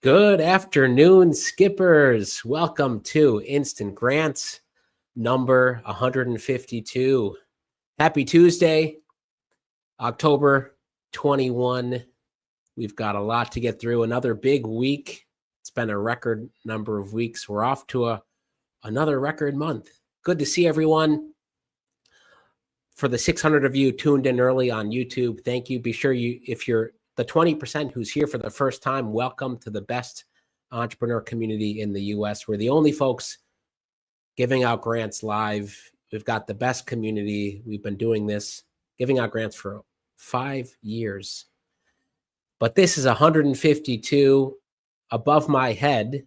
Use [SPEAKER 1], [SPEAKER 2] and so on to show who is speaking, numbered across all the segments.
[SPEAKER 1] Good afternoon, skippers. Welcome to Instant Grants number 152. Happy Tuesday, October 21. We've got a lot to get through. Another big week. It's been a record number of weeks. We're off to another record month. Good to see everyone. For the 600 of you tuned in early on YouTube, thank you. Be sure if you're the 20% who's here for the first time, welcome to the best entrepreneur community in the U.S. We're the only folks giving out grants live. We've got the best community. We've been doing this, giving out grants for 5 years. But this is 152 above my head,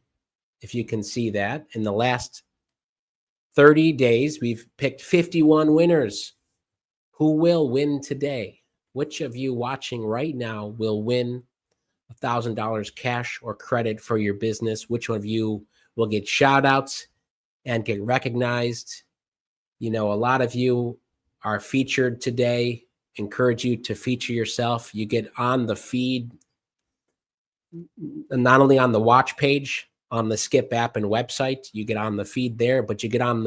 [SPEAKER 1] if you can see that. In the last 30 days, we've picked 51 winners. Who will win today? Which of you watching right now will win $1,000 cash or credit for your business? Which one of you will get shout outs and get recognized? You know, a lot of you are featured today. Encourage you to feature yourself. You get on the feed, not only on the watch page on the Skip app and website, you get on the feed there, but you get on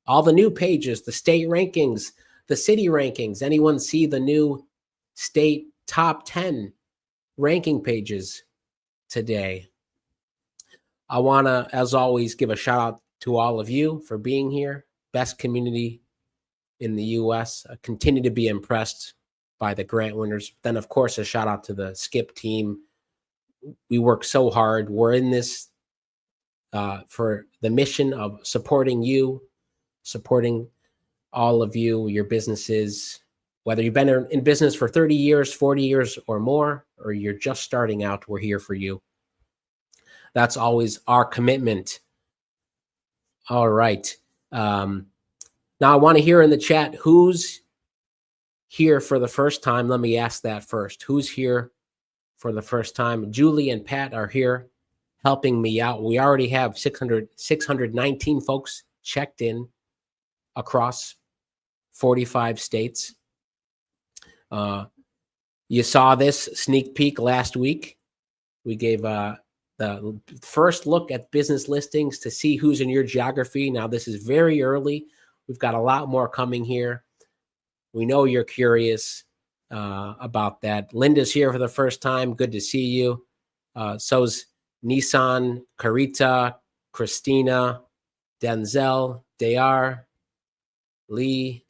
[SPEAKER 1] all the new pages, the state rankings, the city rankings. Anyone see the new state top 10 ranking pages today? I want to, as always, give a shout out to all of you for being here. Best community in the U.S. I continue to be impressed by the grant winners. Then, of course, a shout out to the Skip team. We work so hard. We're in this for the mission of supporting you, supporting all of you, your businesses, whether you've been in business for 30 years, 40 years or more, or you're just starting out, we're here for you. That's always our commitment. All right. Now I want to hear in the chat, who's here for the first time? Let me ask that first. Who's here for the first time? Julie and Pat are here helping me out. We already have 619 folks checked in across 45 states. You saw this sneak peek last week. We gave the first look at business listings to see who's in your geography. Now, this is very early. We've got a lot more coming here. We know you're curious about that. Linda's here for the first time. Good to see you. So's Nissan, Carita, Christina, Denzel, Dayar, Lee.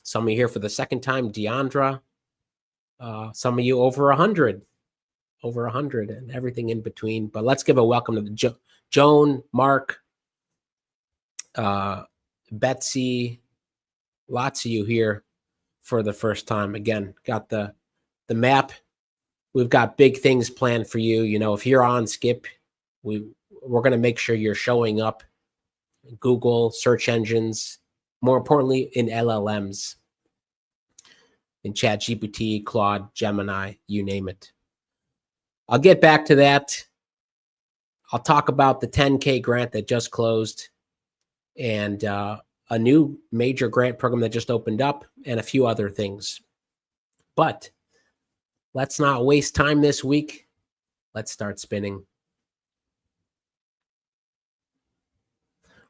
[SPEAKER 1] Some of you here for the second time, Deandra. Some of you over 100, and everything in between. But let's give a welcome to Joan, Mark, Betsy. Lots of you here for the first time. Again, got the map. We've got big things planned for you. You know, if you're on Skip, we're going to make sure you're showing up in Google, search engines, more importantly, in LLMs, in ChatGPT, Claude, Gemini, you name it. I'll get back to that. I'll talk about the 10K grant that just closed and a new major grant program that just opened up and a few other things. But let's not waste time this week. Let's start spinning.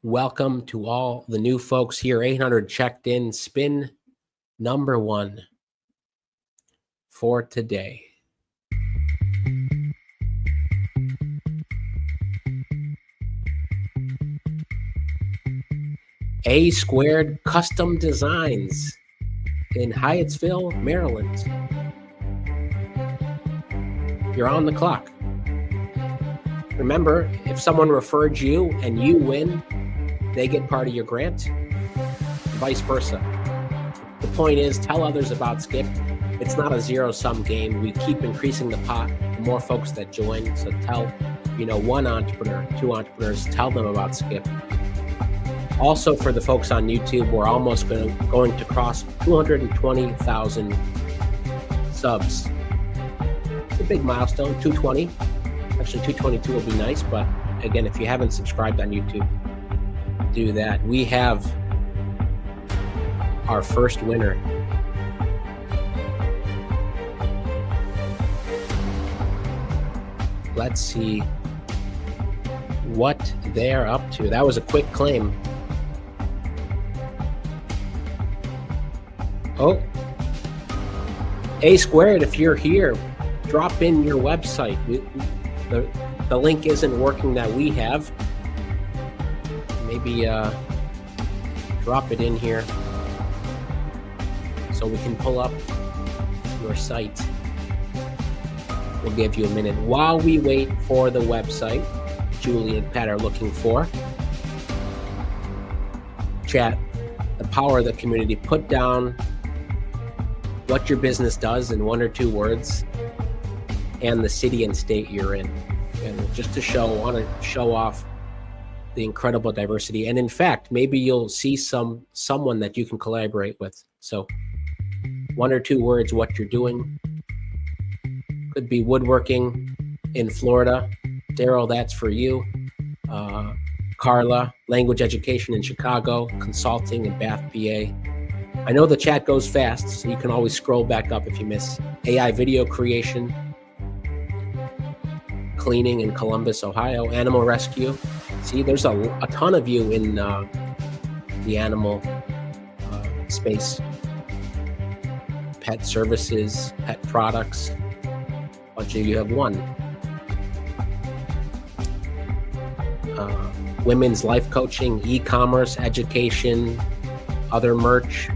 [SPEAKER 1] Welcome to all the new folks here. 800 checked in. Spin number 1 for today. A Squared Custom Designs in Hyattsville, Maryland. You're on the clock. Remember, if someone referred you and you win, they get part of your grant, vice versa. The point is, tell others about Skip. It's not a zero-sum game. We keep increasing the pot, the more folks that join. So tell, one entrepreneur, 2 entrepreneurs, tell them about Skip. Also, for the folks on YouTube, we're almost going to cross 220,000 subs. It's a big milestone, 220. Actually, 222 will be nice, but again, if you haven't subscribed on YouTube, do that. We have our first winner. Let's see what they're up to. That was a quick claim. Oh, A Squared, if you're here, drop in your website. The link isn't working that we have. Maybe drop it in here so we can pull up your site. We'll give you a minute while we wait for the website Julie and Pat are looking for. Chat, the power of the community. Put down what your business does in 1 or 2 words and the city and state you're in. And just to want to show off the incredible diversity. And in fact, maybe you'll see someone that you can collaborate with. So 1 or 2 words, what you're doing. Could be woodworking in Florida. Daryl, that's for you. Carla, language education in Chicago, consulting in Bath, PA. I know the chat goes fast, so you can always scroll back up if you miss. AI video creation, cleaning in Columbus, Ohio, animal rescue. See, there's a ton of you in the animal space. Pet services, pet products. A bunch of you have one. Women's life coaching, e-commerce, education, other merch,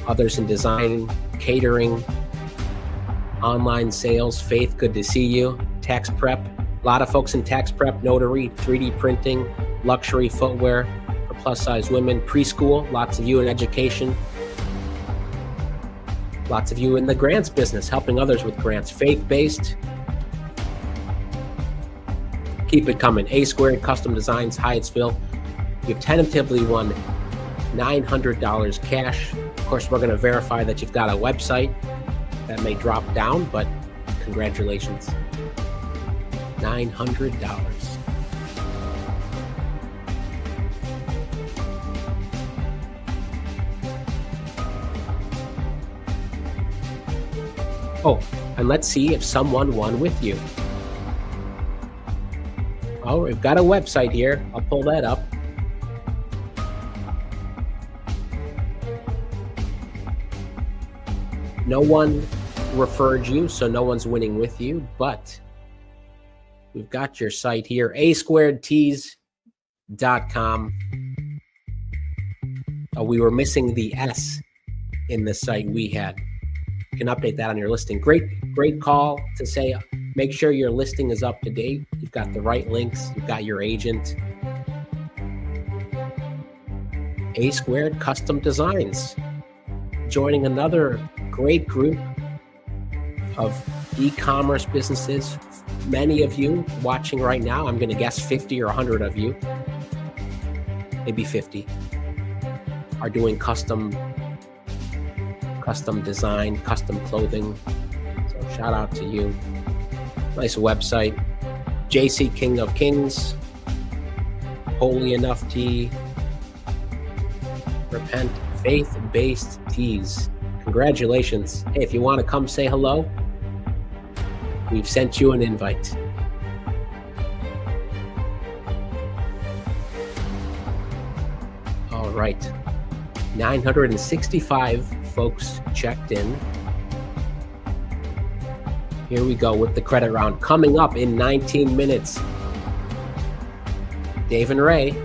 [SPEAKER 1] others in design, catering, online sales. Faith, good to see you. Tax prep, a lot of folks in tax prep, notary, 3D printing, luxury footwear for plus size women, preschool, lots of you in education, lots of you in the grants business, helping others with grants, faith-based. Keep it coming. A Squared Custom Designs, Hyattsville. You've tentatively won $900 cash. Of course, we're going to verify that you've got a website. That may drop down, but congratulations. $900. Oh, and let's see if someone won with you. Oh, we've got a website here. I'll pull that up. No one referred you, so no one's winning with you, but we've got your site here, asquaredtees.com. Oh, we were missing the S in the site we had. You can update that on your listing. Great call to say, make sure your listing is up to date. You've got the right links. You've got your agent. A Squared Custom Designs. Joining another great group of e-commerce businesses. Many of you watching right now, I'm going to guess 50 or 100 of you, maybe 50, are doing custom design, custom clothing. So shout out to you. Nice website. JC King of Kings, Holy Enough Tea, Repent, faith-based teas. Congratulations. Hey, if you want to come say hello, we've sent you an invite. All right. 965 folks checked in. Here we go with the credit round. Coming up in 19 minutes. Dave and Ray,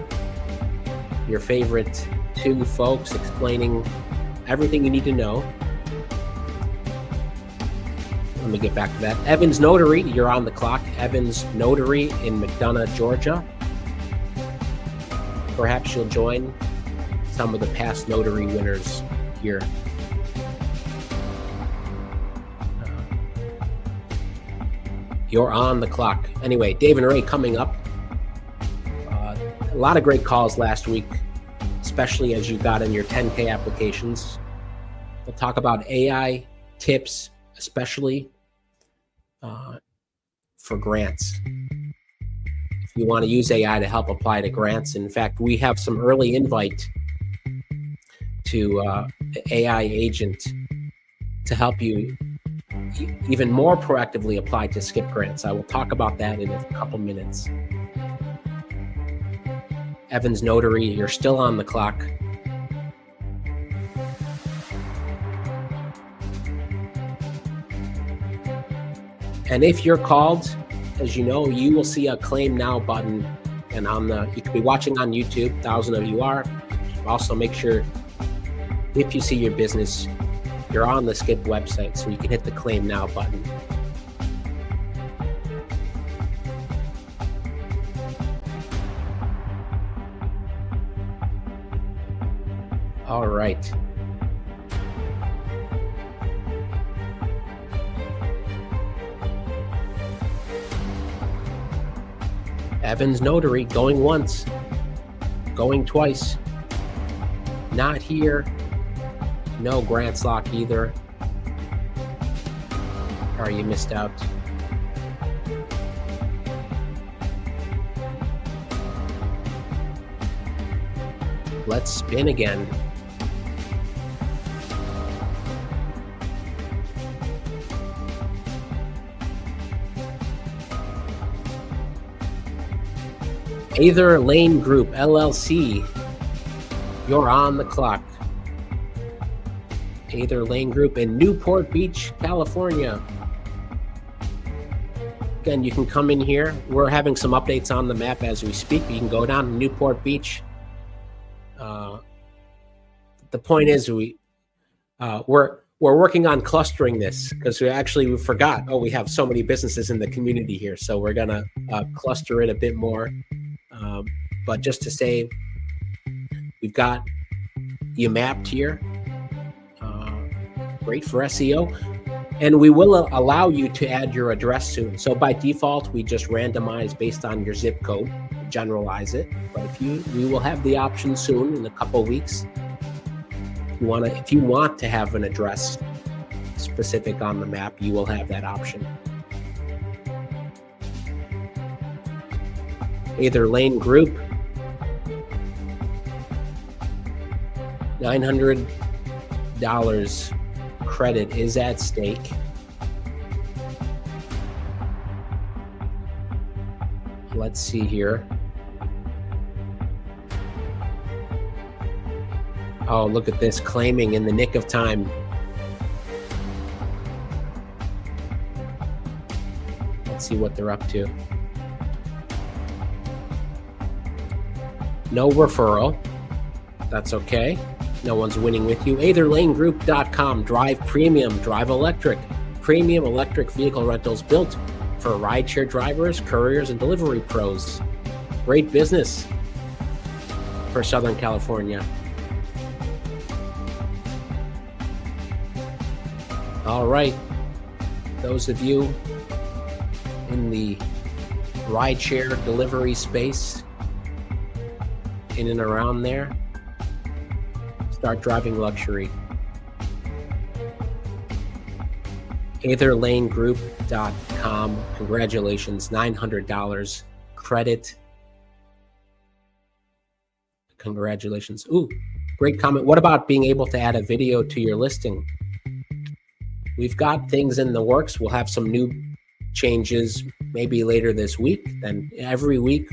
[SPEAKER 1] your favorite 2 folks explaining everything you need to know. Let me get back to that. Evans Notary, you're on the clock. Evans Notary in McDonough, Georgia. Perhaps you'll join some of the past notary winners here. You're on the clock. Anyway, Dave and Ray coming up. A lot of great calls last week, especially as you got in your 10K applications. We'll talk about AI tips, especially for grants. If you want to use AI to help apply to grants. In fact, we have some early invite to the AI agent to help you even more proactively apply to skip grants. I will talk about that in a couple minutes. Evans Notary, you're still on the clock. And if you're called, as you know, you will see a Claim Now button. And you could be watching on YouTube, 1,000 of you are. Also make sure if you see your business, you're on the Skip website, so you can hit the Claim Now button. All right. Evans Notary going once, going twice. Not here. No grants lock either. Or you missed out. Let's spin again. Either Lane Group LLC, you're on the clock. Either Lane Group in Newport Beach, California. Again, you can come in here. We're having some updates on the map as we speak. You can go down to Newport Beach. The point is we're working on clustering this because we forgot, we have so many businesses in the community here. So we're gonna cluster it a bit more. But just to say, we've got you mapped here. Great for SEO. And we will allow you to add your address soon. So by default, we just randomize based on your zip code, generalize it. But we will have the option soon in a couple of weeks. If you want to have an address specific on the map, you will have that option. Either Lane Group, $900 credit is at stake. Let's see here. Oh, look at this, claiming in the nick of time. Let's see what they're up to. No referral. That's okay. No one's winning with you. EitherLaneGroup.com. Drive Premium, Drive Electric. Premium electric vehicle rentals built for rideshare drivers, couriers, and delivery pros. Great business for Southern California. All right. Those of you in the rideshare delivery space, in and around there, start driving luxury. EitherLaneGroup.com. Congratulations, $900 credit. Congratulations. Ooh, great comment. What about being able to add a video to your listing? We've got things in the works. We'll have some new changes maybe later this week. Then every week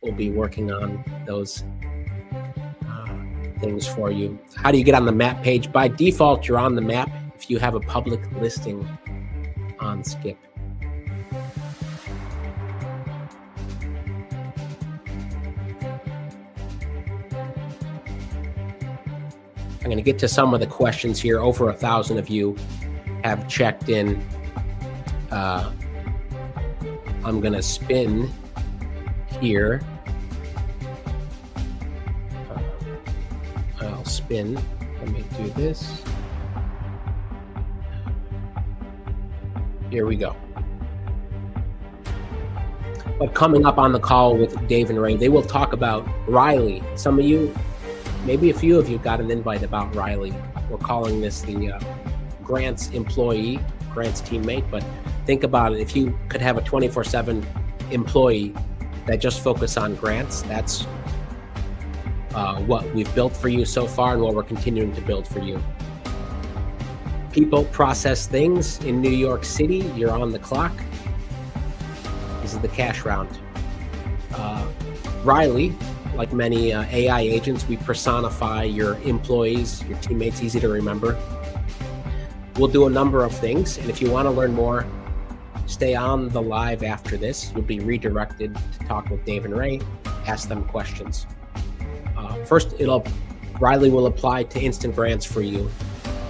[SPEAKER 1] we'll be working on those things for you. How do you get on the map page? By default, you're on the map if you have a public listing on Skip. I'm going to get to some of the questions here. Over 1,000 of you have checked in. I'm going to spin here. I'll spin. Let me do this. Here we go. But coming up on the call with Dave and Ray, they will talk about Riley. Some of you, maybe a few of you, got an invite about Riley. We're calling this the grants employee, grants teammate, but think about it. If you could have a 24/7 employee that just focus on grants, that's what we've built for you so far and what we're continuing to build for you. People, process, things. In New York City, you're on the clock. This is the cash round. Riley, like many AI agents, we personify your employees, your teammates, easy to remember. We'll do a number of things, and if you want to learn more, stay on the live after this. You'll be redirected to talk with Dave and Ray, ask them questions. First, Riley will apply to instant grants for you,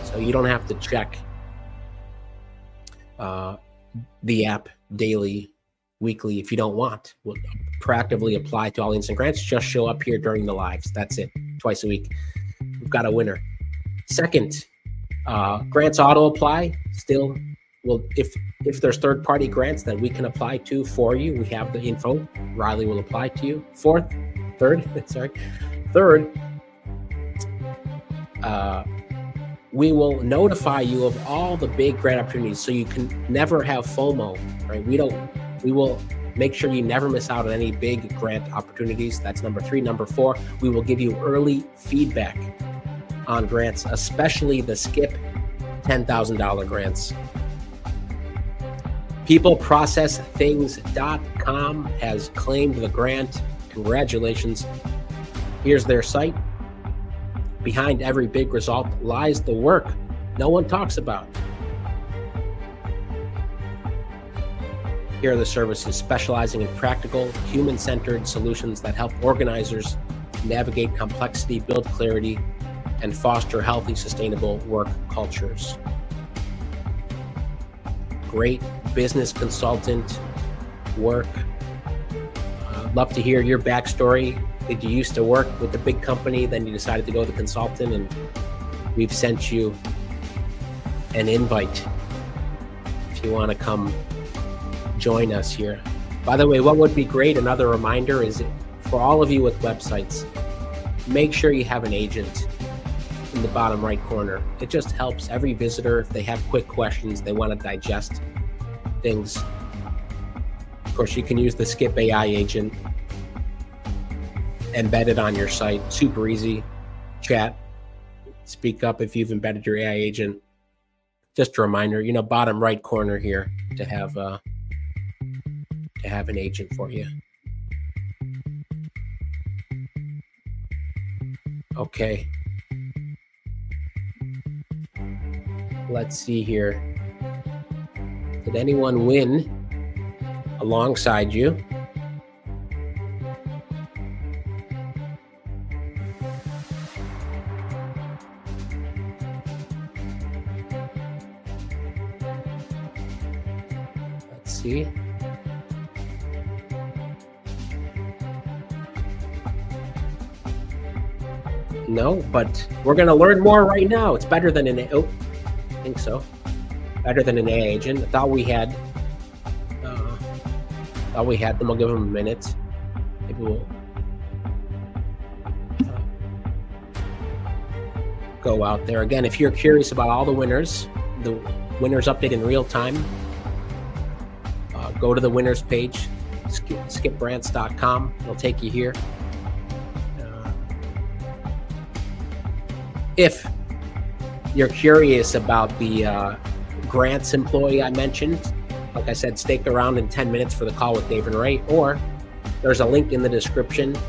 [SPEAKER 1] so you don't have to check the app daily, weekly if you don't want. We'll proactively apply to all instant grants. Just show up here during the lives. That's it. Twice a week. We've got a winner. Second, grants auto apply. Still, well, if there's third-party grants that we can apply to for you, we have the info. Riley will apply to you. Third, we will notify you of all the big grant opportunities, so you can never have FOMO, right? We will make sure you never miss out on any big grant opportunities. That's number 3. Number 4, we will give you early feedback on grants, especially the skip $10,000 grants. PeopleProcessThings.com has claimed the grant. Congratulations. Here's their site. Behind every big result lies the work no one talks about. Here are the services specializing in practical, human-centered solutions that help organizers navigate complexity, build clarity, and foster healthy, sustainable work cultures. Great business consultant work. Love to hear your backstory. Did you used to work with the big company, then you decided to go the consultant, and we've sent you an invite if you want to come join us here. By the way, what would be great, another reminder, is for all of you with websites, make sure you have an agent in the bottom right corner. It just helps every visitor if they have quick questions, they want to digest things. Of course, you can use the Skip AI agent embedded on your site. Super easy. Chat, speak up if you've embedded your AI agent. Just a reminder, bottom right corner here to have an agent for you. Okay. Let's see here. Did anyone win alongside you? Let's see. No, but we're going to learn more right now. It's better than I think so. Better than an AI agent. I thought we had them. I'll give them a minute. Maybe we'll go out there. Again, if you're curious about all the winners update in real time, go to the winners page, skipgrants.com. It'll take you here. If you're curious about the grants employee I mentioned, like I said, stick around in 10 minutes for the call with Dave and Ray, or there's a link in the description to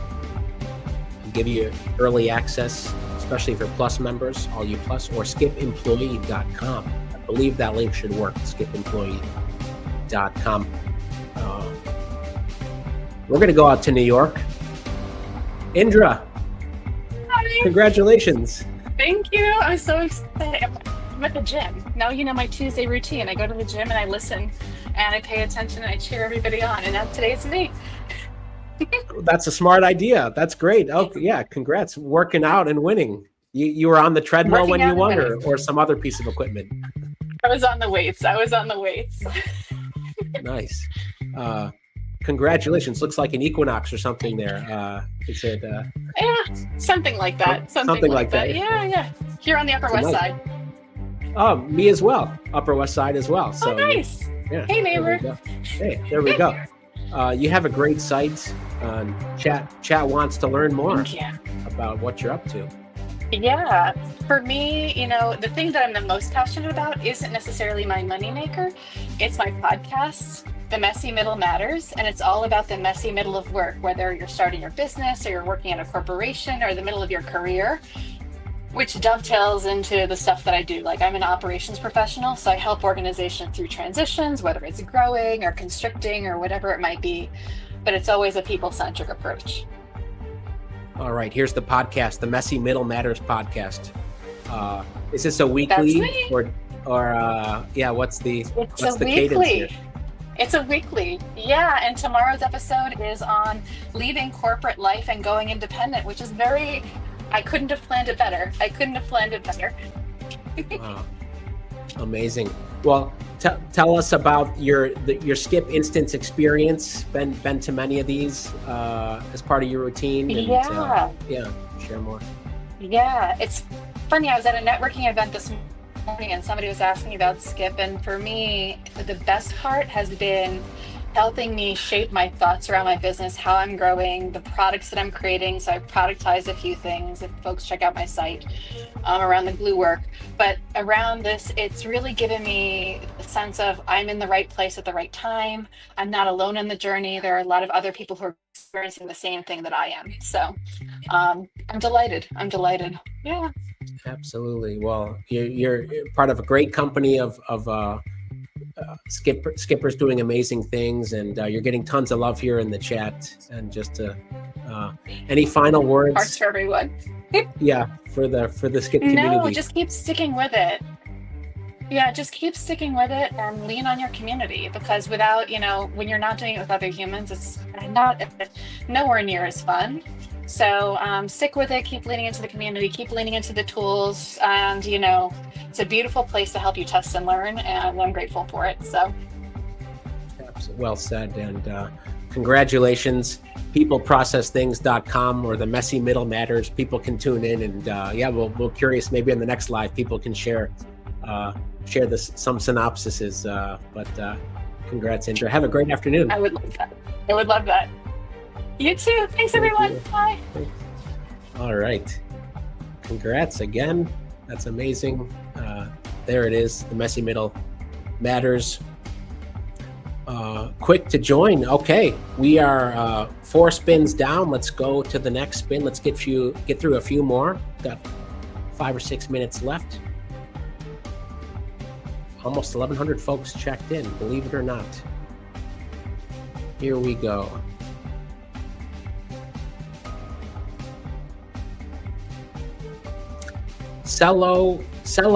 [SPEAKER 1] give you early access, especially for Plus members, all you Plus, or skipemployee.com. I believe that link should work, skipemployee.com. We're going to go out to New York. Indra,
[SPEAKER 2] Hi.
[SPEAKER 1] Congratulations.
[SPEAKER 2] Thank you. I'm so excited. I'm at the gym. Now you know my Tuesday routine. I go to the gym and I listen and I pay attention and I cheer everybody on. And now today's me.
[SPEAKER 1] That's a smart idea. That's great. Oh, yeah. Congrats. Working out and winning. You were on the treadmill when you won, or some other piece of equipment?
[SPEAKER 2] I was on the weights.
[SPEAKER 1] Nice. Congratulations. Looks like an equinox or something there. Is it?
[SPEAKER 2] Yeah, something like that. Something like that. Yeah. Here on the Upper West Side.
[SPEAKER 1] Oh, me as well. Upper West Side as well. So,
[SPEAKER 2] nice.
[SPEAKER 1] Yeah.
[SPEAKER 2] Hey, neighbor.
[SPEAKER 1] There we go. You have a great site. Chat wants to learn more about what you're up to.
[SPEAKER 2] Yeah, for me, the thing that I'm the most passionate about isn't necessarily my moneymaker. It's my podcast, The Messy Middle Matters, and it's all about the messy middle of work, whether you're starting your business or you're working at a corporation or the middle of your career, which dovetails into the stuff that I do. Like I'm an operations professional, so I help organizations through transitions, whether it's growing or constricting or whatever it might be, but it's always a people-centric approach.
[SPEAKER 1] All right, here's the podcast, the Messy Middle Matters podcast. Is this a
[SPEAKER 2] That's
[SPEAKER 1] weekly
[SPEAKER 2] me.
[SPEAKER 1] or what's the cadence
[SPEAKER 2] Weekly.
[SPEAKER 1] here?
[SPEAKER 2] It's a weekly. Yeah, and tomorrow's episode is on leaving corporate life and going independent, which is I couldn't have planned it better.
[SPEAKER 1] Wow, amazing. Well, tell us about your Skip Instance experience. Been to many of these as part of your routine. And, share more.
[SPEAKER 2] Yeah, it's funny. I was at a networking event this morning and somebody was asking about Skip. And for me, the best part has been helping me shape my thoughts around my business, how I'm growing, the products that I'm creating. So I've productized a few things if folks check out my site around the glue work. But around this, it's really given me a sense of I'm in the right place at the right time. I'm not alone in the journey. There are a lot of other people who are experiencing the same thing that I am. So I'm delighted. Yeah.
[SPEAKER 1] Absolutely. Well, you're part of a great company of Skippers doing amazing things, and you're getting tons of love here in the chat. And just any final words?
[SPEAKER 2] Hearts for everyone.
[SPEAKER 1] Yeah, for the Skip community.
[SPEAKER 2] No, just keep sticking with it. Yeah, just keep sticking with it and lean on your community, because without, when you're not doing it with other humans, it's nowhere near as fun. So stick with it, keep leaning into the community, keep leaning into the tools, and it's a beautiful place to help you test and learn, and I'm grateful for it. So
[SPEAKER 1] well said, and congratulations. peopleprocessthings.com or the Messy Middle Matters. People can tune in, and we're curious, maybe in the next live people can share some synopsises, but congrats, Indra. Have a great afternoon.
[SPEAKER 2] I would love that. You too. Thanks, everyone. Bye.
[SPEAKER 1] Thanks. All right. Congrats again. That's amazing. There it is. The Messy Middle Matters. Quick to join. Okay. We are 4 spins down. Let's go to the next spin. Let's get through a few more. Got 5 or 6 minutes left. Almost 1,100 folks checked in, believe it or not. Here we go. Sella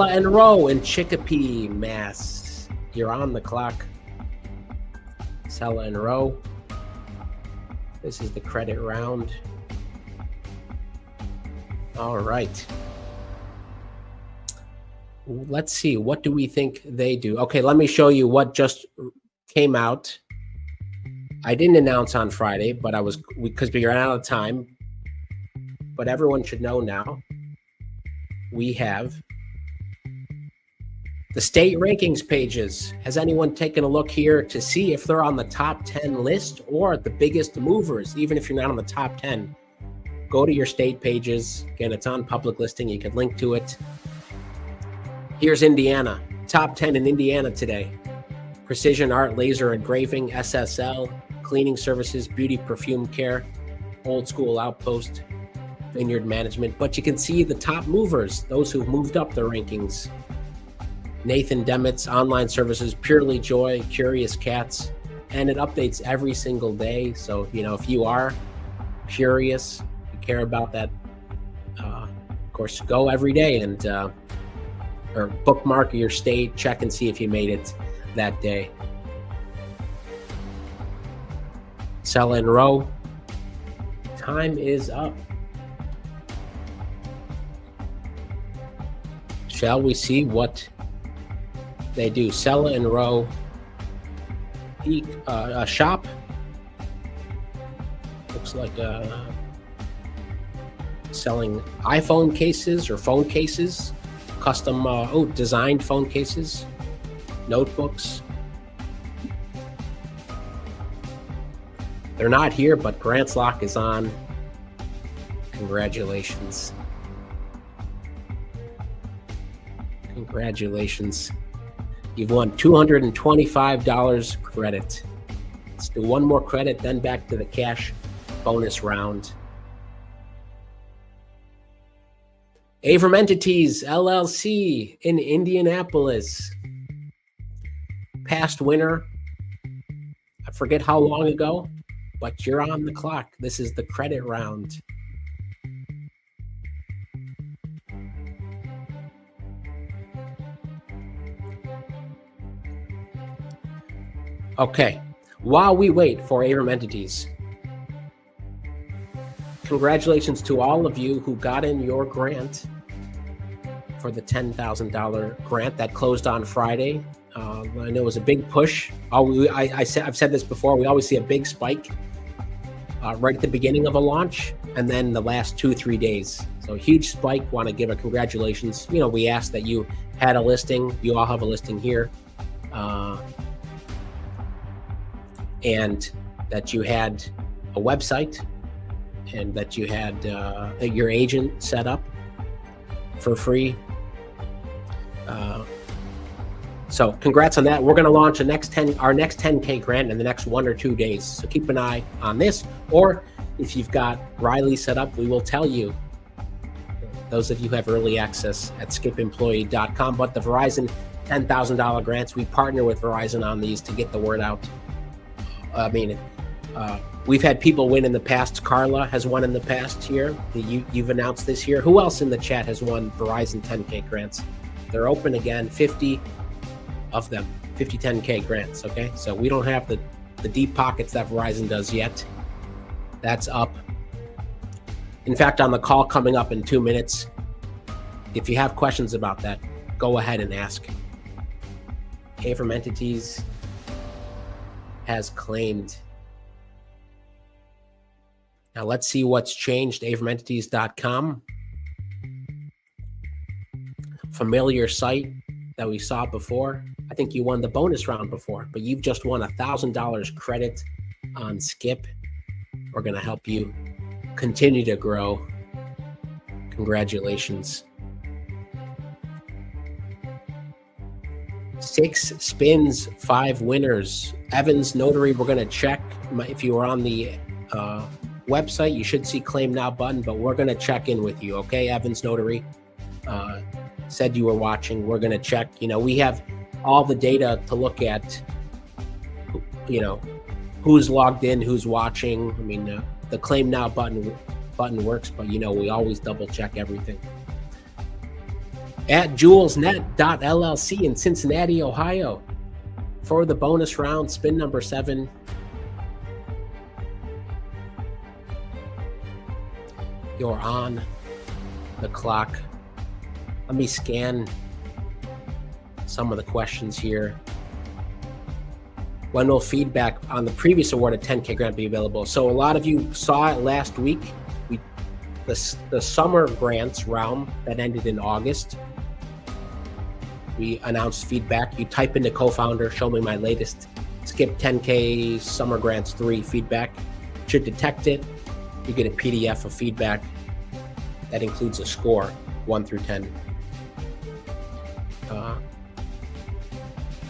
[SPEAKER 1] and Row in Chicopee, Mass. You're on the clock. Sella and Row. This is the credit round. All right. Let's see. What do we think they do? Okay, let me show you what just came out. I didn't announce on Friday, but because we ran out of time. But everyone should know now. We have the state rankings pages. Has anyone taken a look here to see if they're on the top 10 list or the biggest movers? Even if you're not on the top 10, go to your state pages. Again, it's on public listing. You can link to it. Here's Indiana. Top 10 in Indiana today. Precision art, laser engraving, SSL, cleaning services, beauty, perfume care, old school outpost, vineyard management. But you can see the top movers, those who've moved up the rankings. Nathan Demetz, online services, Purely Joy, Curious Cats, and it updates every single day. So, if you are curious, you care about that, of course, go every day and or bookmark your state, check and see if you made it that day. Sell and Row. Time is up. Shall we see what they do? Sell and Row. A shop. Looks like selling iPhone cases or phone cases. Custom, designed phone cases, notebooks. They're not here, but Grant's Lock is on. Congratulations. Congratulations. You've won $225 credit. Let's do one more credit, then back to the cash bonus round. Avram Entities, LLC in Indianapolis. Past winner. I forget how long ago, but you're on the clock. This is the credit round. Okay, while we wait for Avram Entities, congratulations to all of you who got in your grant for the $10,000 grant that closed on Friday. I know it was a big push. I've said this before. We always see a big spike right at the beginning of a launch, and then the last 2-3 days. So huge spike. Want to give a congratulations. You know, we asked that you had a listing. You all have a listing here, and that you had a website, and that you had your agent set up for free. So congrats on that. We're going to launch our next 10K grant in the next 1 or 2 days. So keep an eye on this. Or if you've got Riley set up, we will tell you. Those of you who have early access at skipemployee.com. But the Verizon $10,000 grants, we partner with Verizon on these to get the word out. We've had people win in the past. Carla has won in the past here. You've announced this year. Who else in the chat has won Verizon 10K grants? They're open again, 50 of them, 50 10K grants, okay? So we don't have the deep pockets that Verizon does yet. That's up. In fact, on the call coming up in 2 minutes, if you have questions about that, go ahead and ask. Avram Entities has claimed. Now let's see what's changed. avramentities.com. Familiar site that we saw before. I think you won the bonus round before, but you've just won $1,000 credit on Skip. We're going to help you continue to grow. Congratulations. 6 spins, 5 winners. Evans Notary, we're going to check. If you were on the website, you should see claim now button, but we're going to check in with you, okay? Evans Notary said you were watching. We're going to check. You know, we have all the data to look at, you know, who's logged in, who's watching. I mean, the claim now button works, but, you know, we always double check everything. At julesnet.llc in Cincinnati, Ohio, for the bonus round, spin number 7. You're on the clock. Let me scan some of the questions here. When will feedback on the previous award of 10K grant be available? So a lot of you saw it last week. The summer grants round that ended in August. We announced feedback. You type into co-founder, show me my latest Skip 10K Summer Grants 3 feedback. Should detect it. You get a PDF of feedback that includes a score, 1 through 10.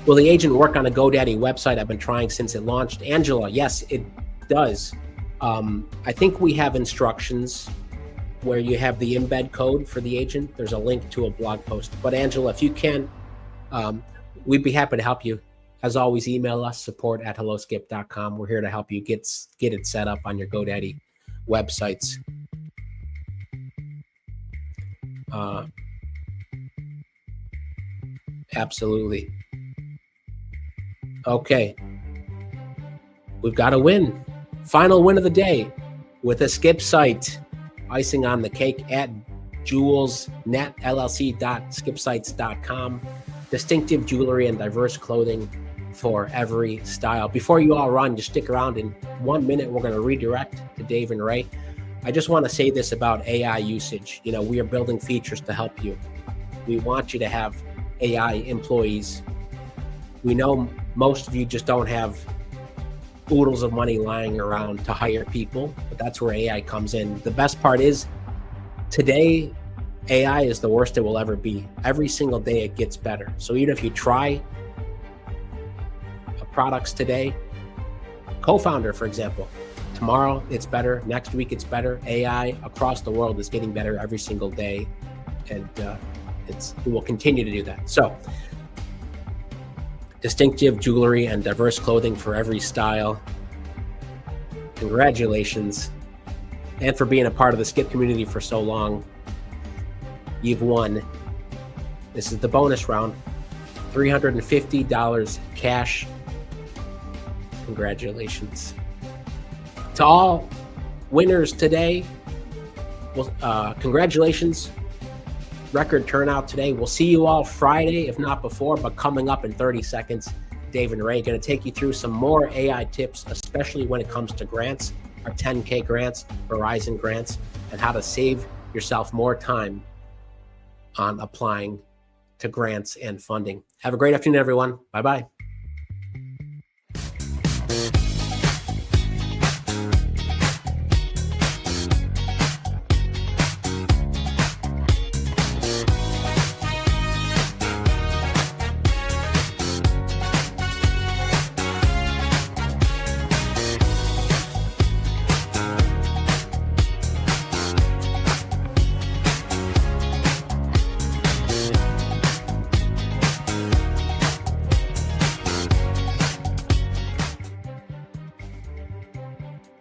[SPEAKER 1] Will the agent work on a GoDaddy website? I've been trying since it launched. Angela, yes, it does. I think we have instructions where you have the embed code for the agent. There's a link to a blog post. But Angela, if you can, we'd be happy to help you. As always, email us, support@helloskip.com. We're here to help you get it set up on your GoDaddy websites. Absolutely. Okay. We've got a win. Final win of the day with a Skip site. Icing on the cake at julesnetllc.skipsites.com. Distinctive jewelry and diverse clothing for every style. Before you all run, just stick around. In 1 minute, we're going to redirect to Dave and Ray. I just want to say this about AI usage. You know, we are building features to help you. We want you to have AI employees. We know most of you just don't have oodles of money lying around to hire people, but that's where AI comes in. The best part is today, AI is the worst it will ever be. Every single day it gets better. So even if you try products today, co-founder, for example, tomorrow it's better, next week it's better. AI across the world is getting better every single day, and it will continue to do that. So distinctive jewelry and diverse clothing for every style. Congratulations. And for being a part of the Skip community for so long. You've won. This is the bonus round. $350 cash. Congratulations. To all winners today, well, congratulations. Record turnout today. We'll see you all Friday, if not before, but coming up in 30 seconds, Dave and Ray are going to take you through some more AI tips, especially when it comes to grants, our 10K grants, Verizon grants, and how to save yourself more time on applying to grants and funding. Have a great afternoon, everyone. Bye-bye.